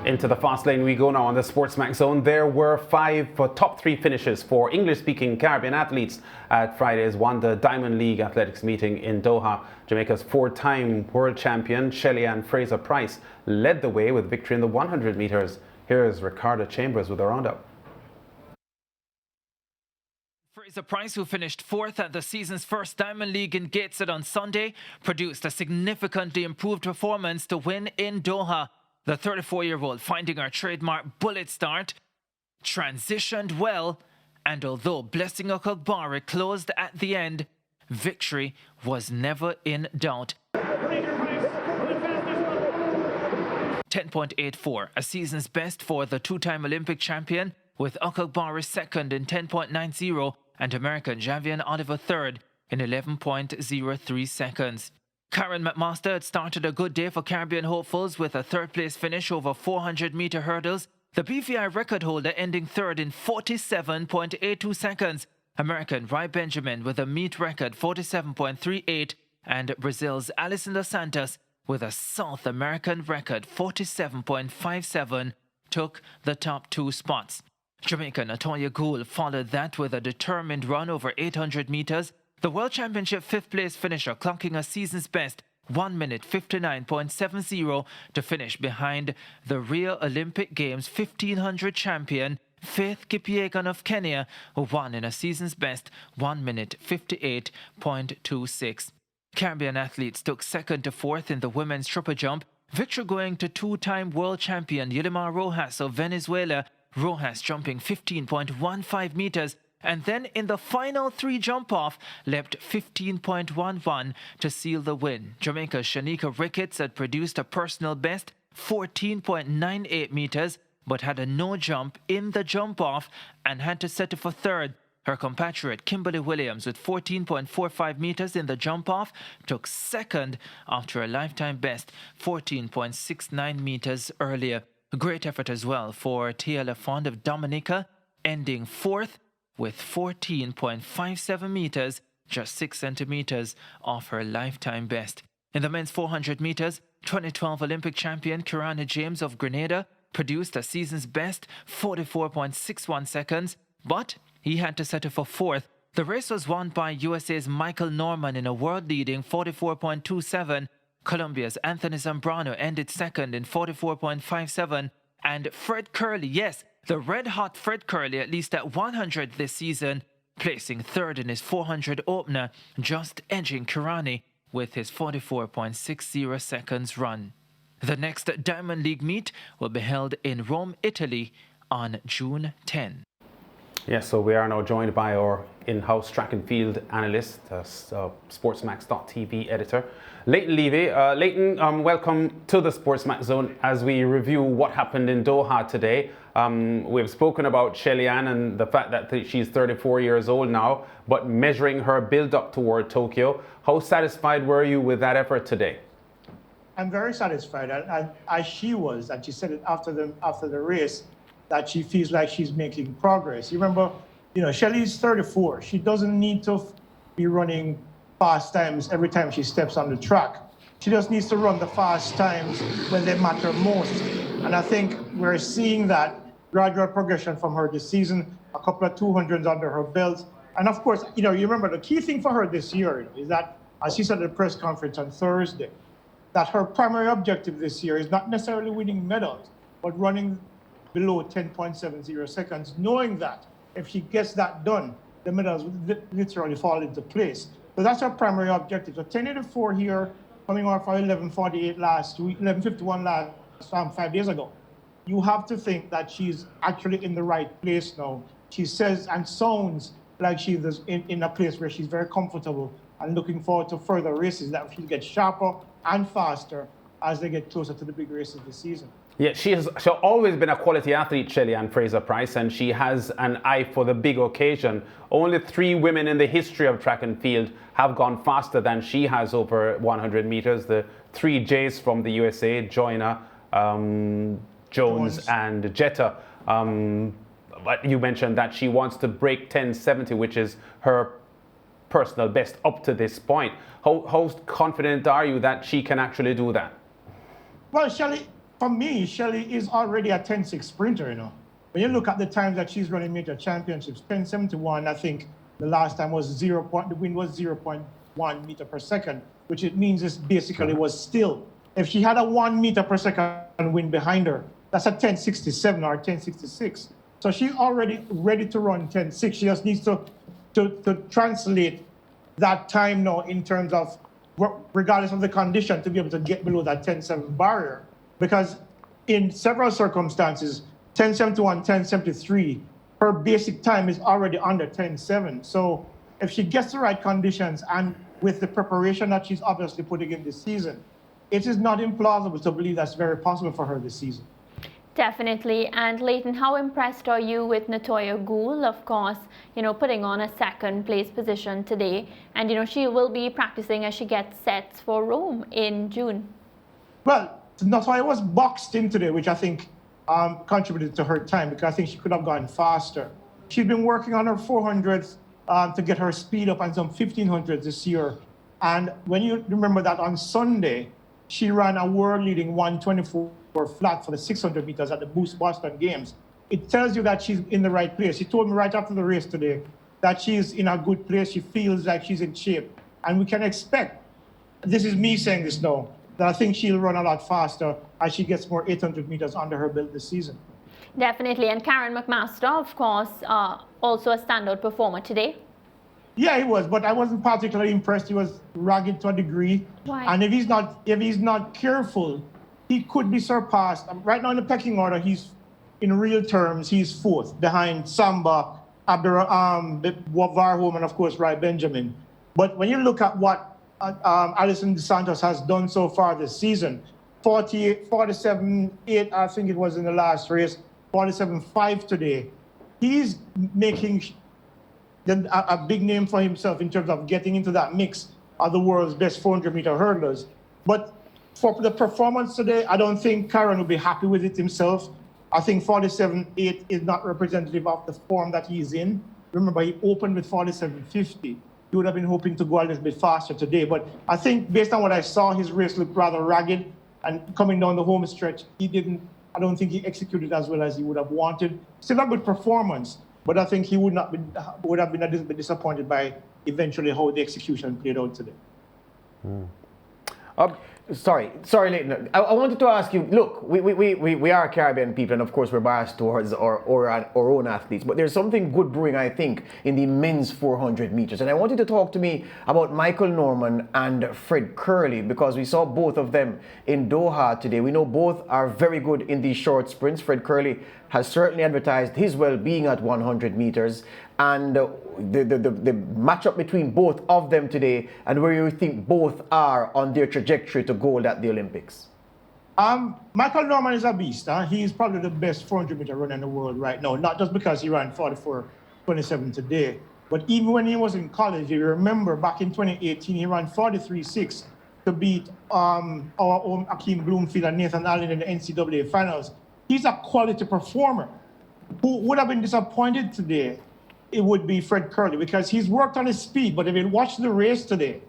Into the fast lane we go now on the SportsMax Zone. There were five top three finishes for English-speaking Caribbean athletes at Friday's Doha Diamond League athletics meeting in Doha. Jamaica's four-time world champion Shelly-Ann Fraser-Pryce led the way with victory in the 100 metres. Here's Ricardo Chambers with a roundup. Fraser-Pryce, who finished fourth at the season's first Diamond League in Gateshead on Sunday, produced a significantly improved performance to win in Doha. The 34-year-old, finding her trademark bullet start, transitioned well, and although blessing Okagbare closed at the end, victory was never in doubt. 10.84, a season's best for the two-time Olympic champion, with Okagbare second in 10.90 and American Javian Oliver third in 11.03 seconds. Karen McMaster had started a good day for Caribbean hopefuls with a third-place finish over 400-metre hurdles. The BVI record holder ending third in 47.82 seconds. American Rai Benjamin with a meet record 47.38, and Brazil's Alison dos Santos with a South American record 47.57 took the top two spots. Jamaican Atoya Gould followed that with a determined run over 800 metres. The World Championship fifth-place finisher clocking a season's best 1 minute 59.70 to finish behind the Rio Olympic Games 1500 champion Faith Kipyegon of Kenya, who won in a season's best 1 minute 58.26. Caribbean athletes took second to fourth in the women's triple jump, victory going to two-time world champion Yulimar Rojas of Venezuela, Rojas jumping 15.15 metres, and then in the final three jump-off, leapt 15.11 to seal the win. Jamaica's Shanika Ricketts had produced a personal best 14.98 metres, but had a no jump in the jump-off and had to settle for third. Her compatriot Kimberly Williams with 14.45 metres in the jump-off took second after a lifetime best 14.69 metres earlier. A great effort as well for Tia Lafond of Dominica, ending fourth with 14.57 metres, just 6 centimetres off her lifetime best. In the men's 400 metres, 2012 Olympic champion Kirana James of Grenada produced a season's best 44.61 seconds, but he had to settle for fourth. The race was won by USA's Michael Norman in a world-leading 44.27. Colombia's Anthony Zambrano ended second in 44.57, and Fred Curley, yes, the red-hot Fred Curley, at least at 100 this season, placing third in his 400 opener, just edging Kirani with his 44.60 seconds run. The next Diamond League meet will be held in Rome, Italy on June 10. Yes, so we are now joined by our in-house track and field analyst, SportsMax.tv editor, Leighton Levy. Leighton, welcome to the SportsMax Zone as we review what happened in Doha today. We've spoken about Shelly-Ann and the fact that she's 34 years old now, but measuring her build-up toward Tokyo. How satisfied were you with that effort today? I'm very satisfied, as she was, and she said it after the race, that she feels like she's making progress. You remember, Shelly's 34. She doesn't need to be running fast times every time she steps on the track. She just needs to run the fast times when they matter most. And I think we're seeing that gradual progression from her this season, a couple of 200s under her belt. And of course, you remember the key thing for her this year is that, as she said at the press conference on Thursday, that her primary objective this year is not necessarily winning medals, but running below 10.70 seconds, knowing that if she gets that done, the medals will literally fall into place. So that's her primary objective. So 10.84 here, coming off our 11.48 last week, 11.51 last 5 days ago. You have to think that she's actually in the right place now. She says and sounds like she's in a place where she's very comfortable and looking forward to further races that she'll get sharper and faster as they get closer to the big races this season. Yeah, she's always been a quality athlete, Shelly-Ann Fraser-Pryce, and she has an eye for the big occasion. Only 3 women in the history of track and field have gone faster than she has over 100 meters. The 3 J's from the USA, Joyner, Jones and Jetta. But you mentioned that she wants to break 10.70, which is her personal best up to this point. How confident are you that she can actually do that? Well, Shelly, for me, Shelly is already a 10.6 sprinter, you know. When you look at the times that she's running major championships, 10.71, I think the last time was the wind was 0.1 meter per second, which it means this basically was still. If she had a 1 meter per second wind behind her, that's a 10.67 or 10.66. So she's already ready to run 10.6. She just needs to translate that time now in terms of, regardless of the condition, to be able to get below that 10.7 barrier. Because in several circumstances, 10.71, 10.73, her basic time is already under 10.7. So if she gets the right conditions and with the preparation that she's obviously putting in this season, it is not implausible to believe that's very possible for her this season. Definitely. And Leighton, how impressed are you with Natoya Gould, of course, putting on a second place position today? And, she will be practicing as she gets sets for Rome in June. Well, Natoya was boxed in today, which I think contributed to her time because I think she could have gone faster. She's been working on her 400s to get her speed up and some 1500s this year. And when you remember that on Sunday, she ran a world-leading 124 flat for the 600 meters at the Boost Boston Games. It tells you that she's in the right place. She told me right after the race today that she's in a good place. She feels like she's in shape. And we can expect, this is me saying this now, that I think she'll run a lot faster as she gets more 800 meters under her belt this season. Definitely. And Karen McMaster, of course, also a standout performer today. Yeah, he was, but I wasn't particularly impressed. He was ragged to a degree. Why? And if he's not careful, he could be surpassed. Right now in the pecking order, he's, in real terms, he's fourth behind Samba, Varholm, and of course, Rai Benjamin. But when you look at what Alison dos Santos has done so far this season, 47.8, I think it was in the last race, 47.5 today. He's making a big name for himself in terms of getting into that mix of the world's best 400-meter hurdlers. But for the performance today, I don't think Karen will be happy with it himself. I think 47.8 is not representative of the form that he's in. Remember, he opened with 47.50. He would have been hoping to go a little bit faster today. But I think based on what I saw, his race looked rather ragged. And coming down the home stretch, I don't think he executed as well as he would have wanted. Still a good performance. But I think he would have been a little bit disappointed by eventually how the execution played out today. Sorry, Leighton. I wanted to ask you, look, we are Caribbean people, and of course we're biased towards our own athletes, but there's something good brewing, I think, in the men's 400 meters. And I wanted to talk to me about Michael Norman and Fred Curley, because we saw both of them in Doha today. We know both are very good in these short sprints. Fred Curley has certainly advertised his well-being at 100 meters. And the matchup between both of them today, and where you think both are on their trajectory to gold at the Olympics? Michael Norman is a beast. He is probably the best 400-meter runner in the world right now, not just because he ran 44.27 today, but even when he was in college, if you remember back in 2018, he ran 43.6 to beat our own Akeem Bloomfield and Nathan Allen in the NCAA finals. He's a quality performer. Who would have been disappointed today, it would be Fred Curley, because he's worked on his speed. But if you watch the race today,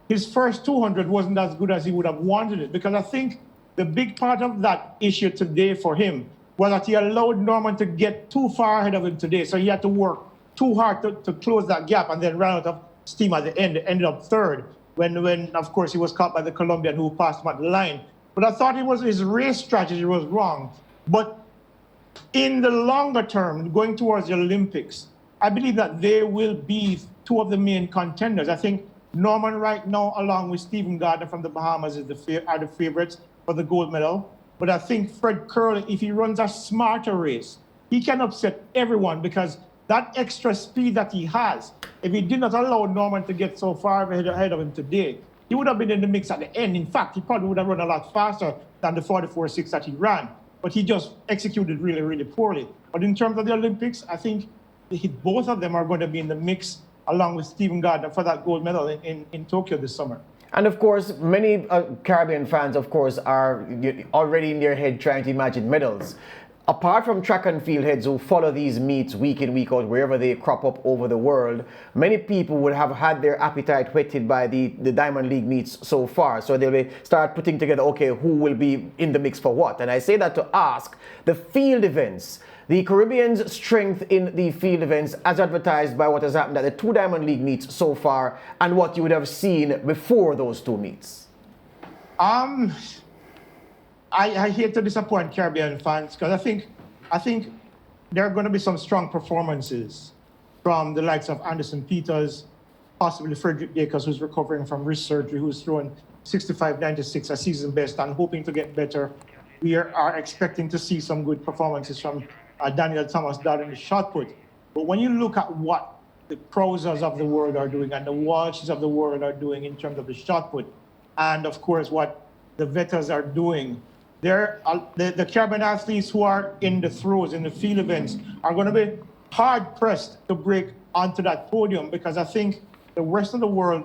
his first 200 wasn't as good as he would have wanted it, because I think the big part of that issue today for him was that he allowed Norman to get too far ahead of him today. So he had to work too hard to close that gap and then ran out of steam at the end, ended up third when of course he was caught by the Colombian who passed him at the line. But I thought his race strategy was wrong. But in the longer term, going towards the Olympics, I believe that they will be two of the main contenders. I think Norman right now, along with Stephen Gardner from the Bahamas, are the favorites for the gold medal. But I think Fred Curley, if he runs a smarter race, he can upset everyone, because that extra speed that he has, if he did not allow Norman to get so far ahead of him today, he would have been in the mix at the end. In fact, he probably would have run a lot faster than the 44.6 that he ran. But he just executed really, really poorly. But in terms of the Olympics, I think both of them are going to be in the mix along with Stephen Gardner for that gold medal in Tokyo this summer. And of course, many Caribbean fans, of course, are already in their head trying to imagine medals. apart from track and field heads who follow these meets week in, week out, wherever they crop up over the world, many people would have had their appetite whetted by the Diamond League meets so far. So they'll start putting together, okay, who will be in the mix for what? And I say that to ask the field events, the Caribbean's strength in the field events as advertised by what has happened at the 2 Diamond League meets so far and what you would have seen before those 2 meets. I hate to disappoint Caribbean fans because I think there are going to be some strong performances from the likes of Anderson Peters, possibly Frederick Akers, who's recovering from wrist surgery, who's throwing 65.96, a season best, and hoping to get better. We are expecting to see some good performances from Daniel Thomas down in the shot put. But when you look at what the Crozers of the world are doing and the Walshes of the world are doing in terms of the shot put, and of course what the Vetters are doing, the Caribbean athletes who are in the throws, in the field events, are going to be hard pressed to break onto that podium because I think the rest of the world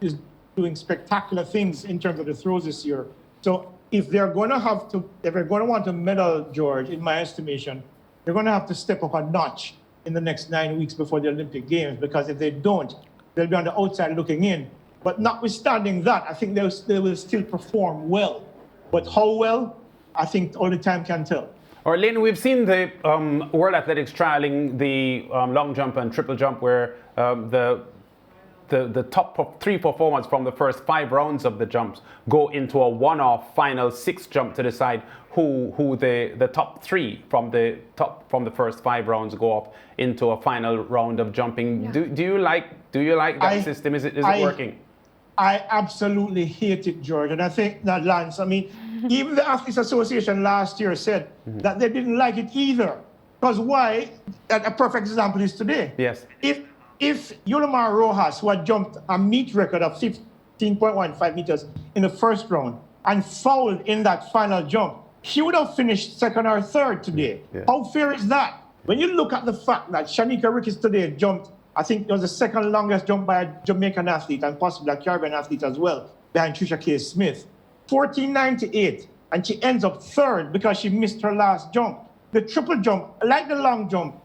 is doing spectacular things in terms of the throws this year. So if they're going to want to medal, George, in my estimation, they're going to have to step up a notch in the next 9 weeks before the Olympic Games, because if they don't, they'll be on the outside looking in. But notwithstanding that, I think they will still perform well. But how well, I think only time can tell. All right, Leighton, we've seen the World Athletics trialing the long jump and triple jump where the top 3 performers from the first 5 rounds of the jumps go into a one-off final 6th jump to decide who the top 3 from the first 5 rounds go up into a final round of jumping. Yeah. Do you like that system? Is it working? I absolutely hate it, George. And I think that, Lance, I mean, even the Athletes Association last year said that they didn't like it either. Because why? A perfect example is today. Yes. If Yulimar Rojas, who had jumped a meet record of 15.15 meters in the first round and fouled in that final jump, she would have finished 2nd or 3rd today. Yeah. How fair is that? When you look at the fact that Shanika Ricketts today jumped, I think it was the 2nd longest jump by a Jamaican athlete and possibly a Caribbean athlete as well, behind Trisha K. Smith. 14.98, and she ends up 3rd because she missed her last jump. The triple jump, like the long jump,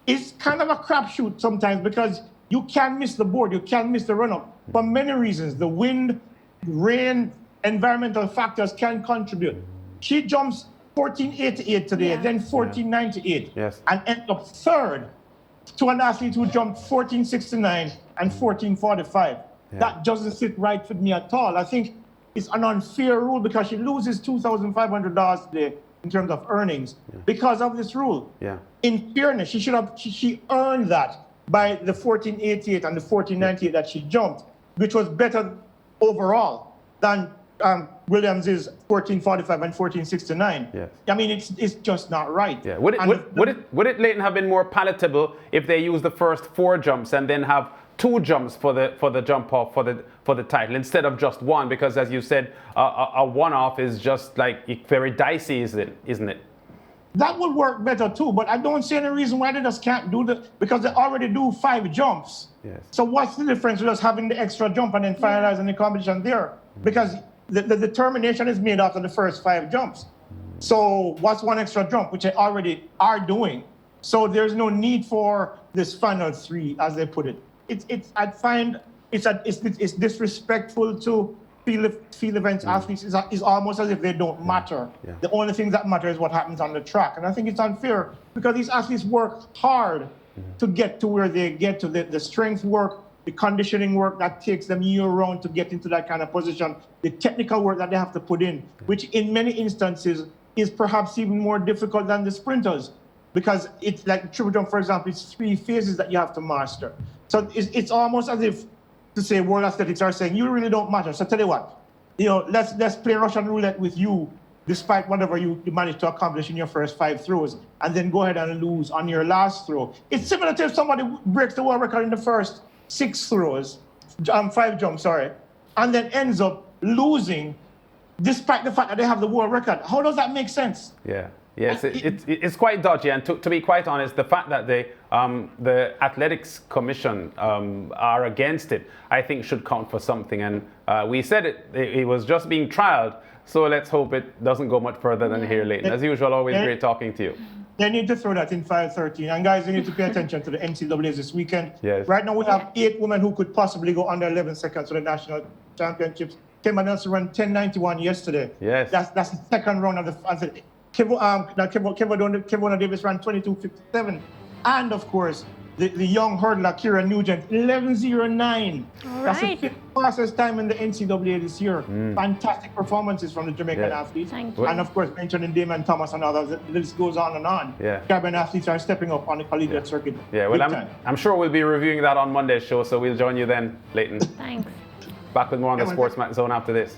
is kind of a crapshoot sometimes because you can miss the board, you can miss the run-up for many reasons. The wind, rain, environmental factors can contribute. She jumps 14.88 today, then 14.98, and ends up 3rd to an athlete who jumped 14.69 and 14.45. Yeah. That doesn't sit right with me at all. I think it's an unfair rule because she loses $2,500 today in terms of earnings because of this rule. Yeah. In fairness, she earned that by the 14.88 and the 14.98 that she jumped, which was better overall than Williams's 14.45 and 14.69. Yes. I mean, it's just not right. Yeah. Would it Leighton have been more palatable if they used the first 4 jumps and then have 2 jumps for the jump off for the title instead of just 1? Because as you said, a one-off is just like very dicey, isn't it? That would work better too, but I don't see any reason why they just can't do that, because they already do 5 jumps. Yes. So what's the difference with us having the extra jump and then finalizing the competition there? Because the determination is made after the first 5 jumps. So what's 1 extra jump, which they already are doing? So there's no need for this final 3, as they put it. I find it's disrespectful to field events athletes. Is almost as if they don't matter. Yeah. The only thing that matters is what happens on the track. And I think it's unfair because these athletes work hard to get to where they get to. The strength work, the conditioning work that takes them year round to get into that kind of position, the technical work that they have to put in, which in many instances is perhaps even more difficult than the sprinters, because it's like triple jump, for example, it's 3 phases that you have to master. So it's almost as if to say World Athletics are saying, you really don't matter. So tell you what, let's play Russian roulette with you, despite whatever you managed to accomplish in your first 5 throws, and then go ahead and lose on your last throw. It's similar to if somebody breaks the world record in the first 6 throws, 5 jumps, and then ends up losing despite the fact that they have the world record. How does that make sense? Yeah. Yes, it's quite dodgy, and to be quite honest, the fact that the Athletics Commission are against it, I think should count for something. And we said it was just being trialed So let's hope it doesn't go much further than here, Leighton. As usual, always great talking to you. They need to throw that in 513. And guys, you need to pay attention to the NCAAs this weekend. Yes. Right now we have 8 women who could possibly go under 11 seconds to the national championships. Kevin Nelson ran 10:91 yesterday. Yes. That's the second round of the Kevin Davis ran 22:57. And of course, the young hurdler, Kira Nugent, 11:09. All That's the right. 5th fastest time in the NCAA this year. Fantastic performances from the Jamaican athletes. Thank you. And of course, mentioning Damon Thomas and others, the list goes on and on. Yeah. Caribbean athletes are stepping up on the collegiate circuit. Yeah, well, big time. I'm sure we'll be reviewing that on Monday's show, so we'll join you then, Leighton. Thanks. Back with more on the SportsMax Zone after this.